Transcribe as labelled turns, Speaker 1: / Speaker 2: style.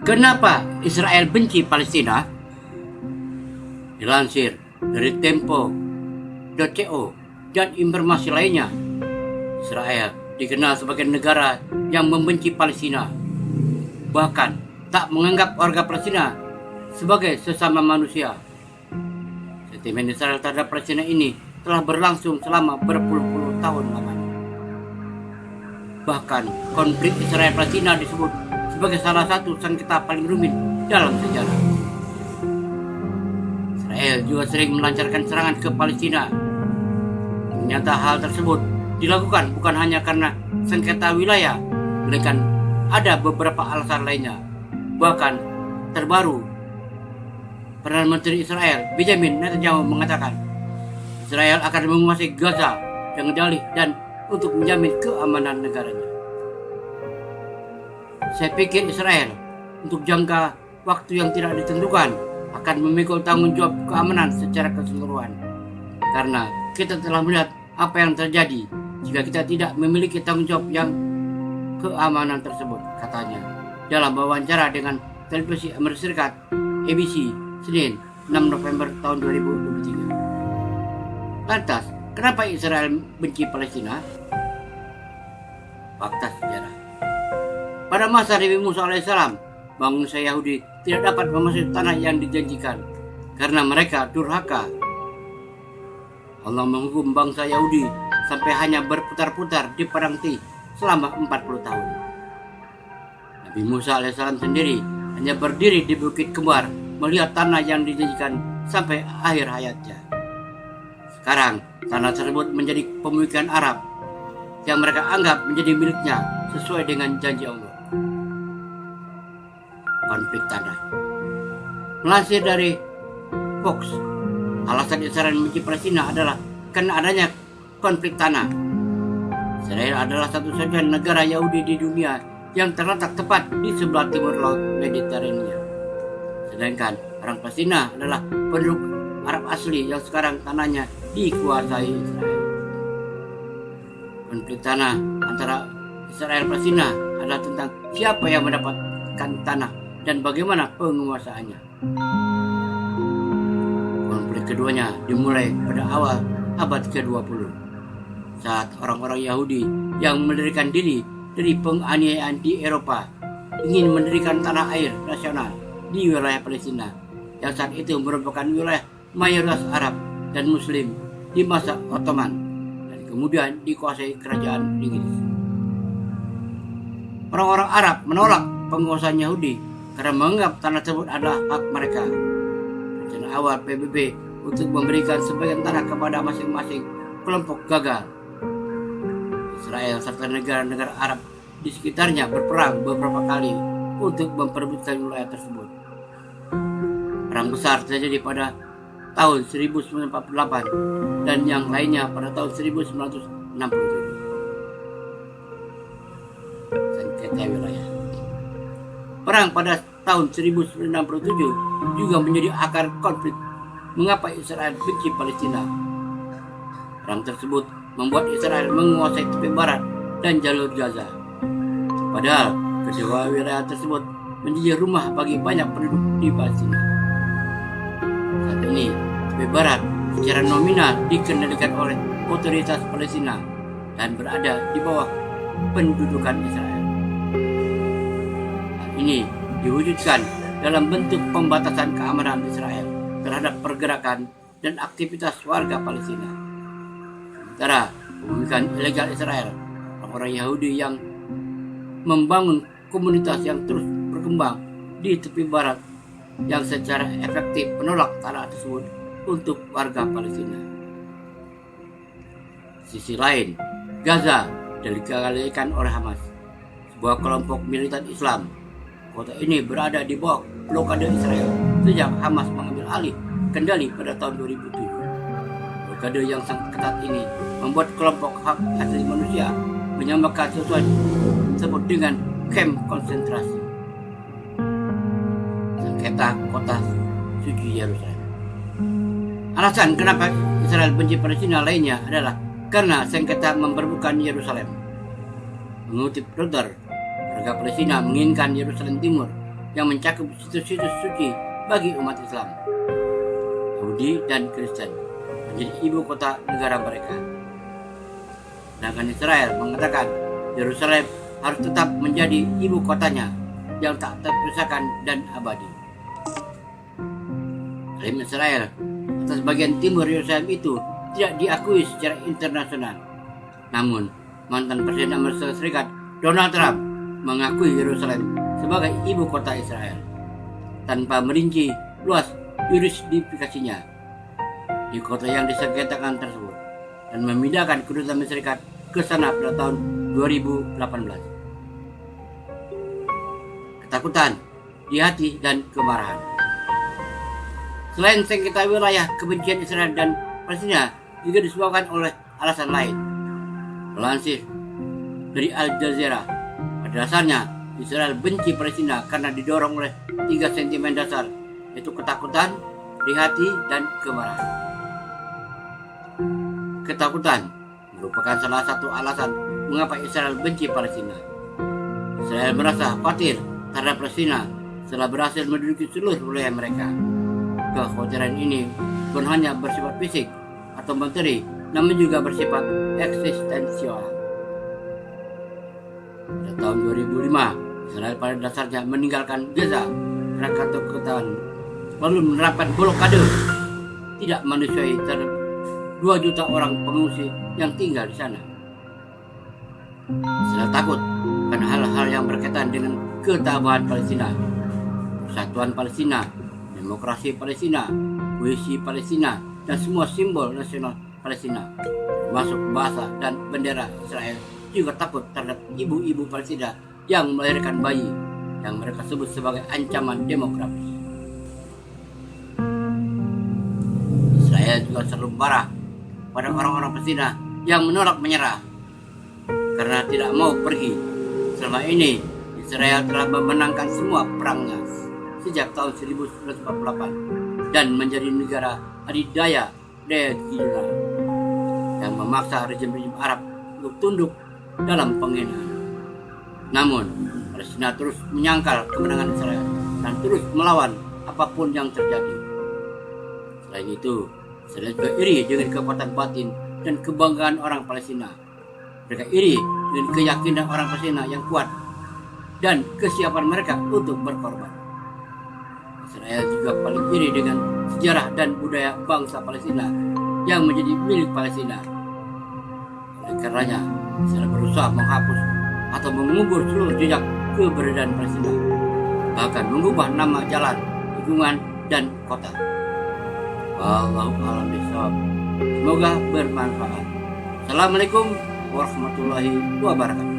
Speaker 1: Kenapa Israel benci Palestina? Dilansir dari Tempo.co dan informasi lainnya, Israel dikenal sebagai negara yang membenci Palestina, bahkan tak menganggap warga Palestina sebagai sesama manusia. Sentimen Israel terhadap Palestina ini telah berlangsung selama berpuluh-puluh tahun lamanya. Bahkan konflik Israel-Palestina disebut sebagai salah satu sengketa paling rumit dalam sejarah. Israel juga sering melancarkan serangan ke Palestina. Ternyata hal tersebut dilakukan bukan hanya karena sengketa wilayah, melainkan ada beberapa alasan lainnya. Bahkan terbaru, Perdana Menteri Israel Benjamin Netanyahu mengatakan Israel akan menguasai Gaza dengan dalih dan untuk menjamin keamanan negaranya. Saya pikir Israel untuk jangka waktu yang tidak ditentukan akan memikul tanggung jawab keamanan secara keseluruhan. Karena kita telah melihat apa yang terjadi jika kita tidak memiliki tanggung jawab yang keamanan tersebut, katanya dalam wawancara dengan televisi Amerika Serikat ABC Senin 6 November tahun 2023. Lantas, kenapa Israel benci Palestina? Fakta sejarah. Pada masa Nabi Musa alaihissalam, bangsa Yahudi tidak dapat memasuki tanah yang dijanjikan karena mereka durhaka. Allah menghukum bangsa Yahudi sampai hanya berputar-putar di padang Ti selama 40 tahun. Nabi Musa alaihissalam sendiri hanya berdiri di Bukit Kembar melihat tanah yang dijanjikan sampai akhir hayatnya. Sekarang tanah tersebut menjadi pemikiran Arab yang mereka anggap menjadi miliknya sesuai dengan janji Allah. Konflik tanah. Melansir dari Fox, alasan Israel membenci Palestina adalah karena adanya konflik tanah. Israel adalah satu-satunya negara Yahudi di dunia yang terletak tepat di sebelah timur Laut Mediterania. Sedangkan orang Palestina adalah penduduk Arab asli yang sekarang tanahnya dikuasai Israel. Konflik tanah antara Israel dan Palestina adalah tentang siapa yang mendapatkan tanah dan bagaimana penguasaannya. Konflik keduanya dimulai pada awal abad ke-20 saat orang-orang Yahudi yang mendirikan diri dari penganiayaan di Eropa ingin mendirikan tanah air nasional di wilayah Palestina yang saat itu merupakan wilayah mayoritas Arab dan Muslim di masa Ottoman dan kemudian dikuasai kerajaan Inggris. Orang-orang Arab menolak penguasaan Yahudi karena menganggap tanah tersebut adalah hak mereka. Rencana awal PBB untuk memberikan sebagian tanah kepada masing-masing kelompok gagal. Israel serta negara-negara Arab di sekitarnya berperang beberapa kali untuk memperebutkan wilayah tersebut. Perang besar terjadi pada tahun 1948 dan yang lainnya pada tahun 1967. Sengketa wilayah. Perang pada tahun 1967 juga menjadi akar konflik mengapa Israel benci Palestina. Perang tersebut membuat Israel menguasai tepi barat dan jalur Gaza. Padahal kedua wilayah tersebut menjadi rumah bagi banyak penduduk di Palestina. Saat ini tepi barat secara nominal dikendalikan oleh otoritas Palestina dan berada di bawah pendudukan Israel. Hal ini diwujudkan dalam bentuk pembatasan keamanan Israel terhadap pergerakan dan aktivitas warga Palestina. Sementara pemilikan ilegal Israel, orang-orang Yahudi yang membangun komunitas yang terus berkembang di tepi barat yang secara efektif menolak tanah tersebut untuk warga Palestina. Sisi lain, Gaza dikendalikan oleh Hamas, sebuah kelompok militan Islam. Kota ini berada di bawah blokade Israel sejak Hamas mengambil alih kendali pada tahun 2007. Blokade yang sangat ketat ini membuat kelompok hak asasi manusia menyamakan sesuatu disebut dengan kamp konsentrasi. Sengketa kota suci Yerusalem. Alasan kenapa Israel benci Palestina lainnya adalah karena sengketa memperebutkan Yerusalem. Mengutip Reuters, warga Palestina menginginkan Yerusalem Timur yang mencakup situs-situs suci bagi umat Islam, Yahudi dan Kristen menjadi ibu kota negara mereka. Sedangkan Israel mengatakan Yerusalem harus tetap menjadi ibu kotanya yang tak terpisahkan dan abadi. Klaim Israel atas bagian timur Yerusalem itu tidak diakui secara internasional. Namun, mantan Presiden Amerika Serikat Donald Trump mengakui Yerusalem sebagai ibu kota Israel tanpa merinci luas yurisdikasinya di kota yang disengketakan tersebut dan memindahkan kedutaan Amerika Serikat ke sana pada tahun 2018. Ketakutan di hati dan kemarahan. Selain sengketa wilayah, kebencian Israel dan Palestina juga disebabkan oleh alasan lain. Melansir dari Al Jazeera, pada dasarnya Israel benci Palestina karena didorong oleh 3 sentimen dasar, yaitu ketakutan, di hati, dan kemarahan. Ketakutan merupakan salah satu alasan mengapa Israel benci Palestina. Israel merasa khawatir terhadap Palestina setelah berhasil menduduki seluruh wilayah mereka. Kekhawatiran ini bukan hanya bersifat fisik atau materi, namun juga bersifat eksistensial. Pada tahun 2005, Israel pada dasarnya meninggalkan Gaza karena ketakutan, lalu menerapkan blokade tidak manusiawi terhadap 2 juta orang pengungsi yang tinggal di sana. Israel takut karena hal-hal yang berkaitan dengan ketabahan Palestina, persatuan Palestina, demokrasi Palestina, puisi Palestina, dan semua simbol nasional Palestina, termasuk bahasa dan bendera Israel. Juga takut terhadap ibu-ibu Palestina yang melahirkan bayi yang mereka sebut sebagai ancaman demografis. Israel juga selalu marah pada orang-orang Palestina yang menolak menyerah karena tidak mau pergi. Selama ini Israel telah memenangkan semua perangnya sejak tahun 1948 dan menjadi negara adidaya regional yang memaksa rejim-rejim Arab untuk tunduk dalam penghinaan. Namun, Palestina terus menyangkal kemenangan Israel dan terus melawan apapun yang terjadi. Selain itu, Israel juga iri dengan kekuatan batin dan kebanggaan orang Palestina. Mereka iri dengan keyakinan orang Palestina yang kuat dan kesiapan mereka untuk berkorban. Israel juga paling iri dengan sejarah dan budaya bangsa Palestina yang menjadi milik Palestina. Oleh karenanya, Israel berusaha menghapus atau mengubur seluruh jejak keberadaan Palestina, bahkan mengubah nama jalan, lingkungan, dan kota. Wallahu a'lam bishawab. Semoga bermanfaat. Assalamualaikum warahmatullahi wabarakatuh.